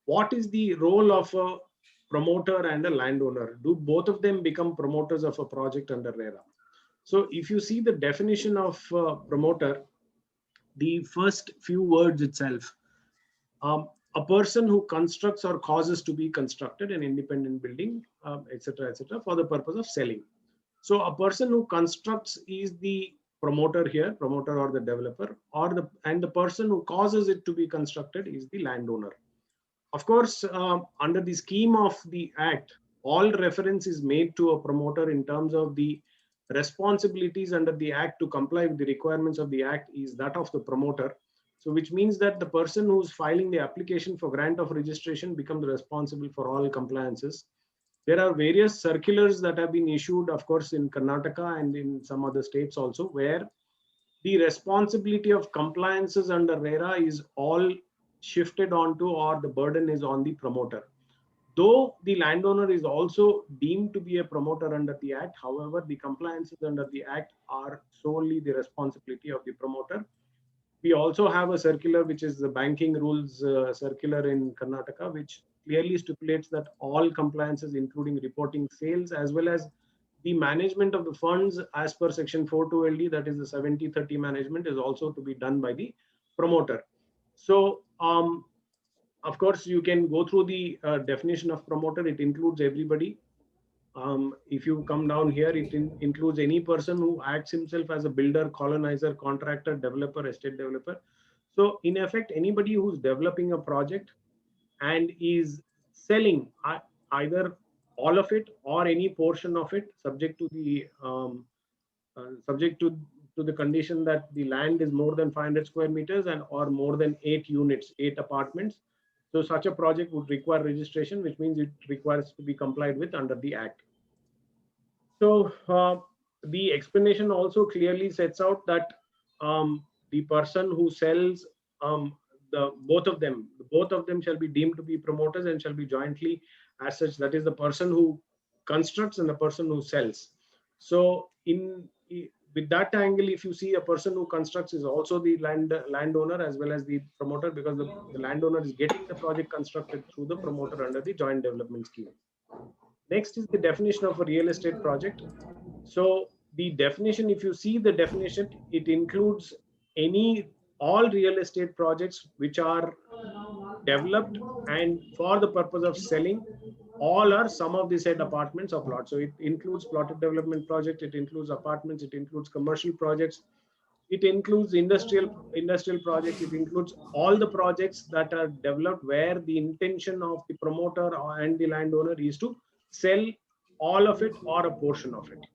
what is the role of a promoter and a landowner? Do both of them become promoters of a project under RERA? So if you see the definition of promoter, the first few words itself, a person who constructs or causes to be constructed an independent building, etc., for the purpose of selling. So a person who constructs is the promoter here, promoter or the developer, and the person who causes it to be constructed is the landowner. Of course, under the scheme of the Act, all reference is made to a promoter in terms of the responsibilities under the Act to comply with the requirements of the Act is that of the promoter. So which means that the person who's filing the application for grant of registration becomes responsible for all compliances. There are various circulars that have been issued, of course, in Karnataka and in some other states also, where the responsibility of compliances under RERA is all shifted onto, or the burden is on the promoter. Though the landowner is also deemed to be a promoter under the Act, however, the compliances under the Act are solely the responsibility of the promoter. We also have a circular, which is the banking rules circular in Karnataka, which clearly stipulates that all compliances, including reporting sales, as well as the management of the funds as per section 42LD, that is the 70/30 management, is also to be done by the promoter. So, of course, you can go through the definition of promoter. It includes everybody. If you come down here, it includes any person who acts himself as a builder, colonizer, contractor, developer, estate developer. So in effect, anybody who's developing a project and is selling either all of it or any portion of it, subject to the condition that the land is more than 500 square meters and or more than 8 units, 8 apartments. So such a project would require registration, which means it requires to be complied with under the Act. So the explanation also clearly sets out that the person who sells, both of them shall be deemed to be promoters and shall be jointly as such. That is the person who constructs and the person who sells. So with that angle, if you see, a person who constructs is also the landowner as well as the promoter, because the landowner is getting the project constructed through the promoter under the joint development scheme. Next is the definition of a real estate project. So the definition, if you see the definition, it includes all real estate projects which are developed and for the purpose of selling, all are some of the said apartments or plots. So it includes plotted development project, it includes apartments, it includes commercial projects, it includes industrial projects, it includes all the projects that are developed where the intention of the promoter and the landowner is to sell all of it or a portion of it.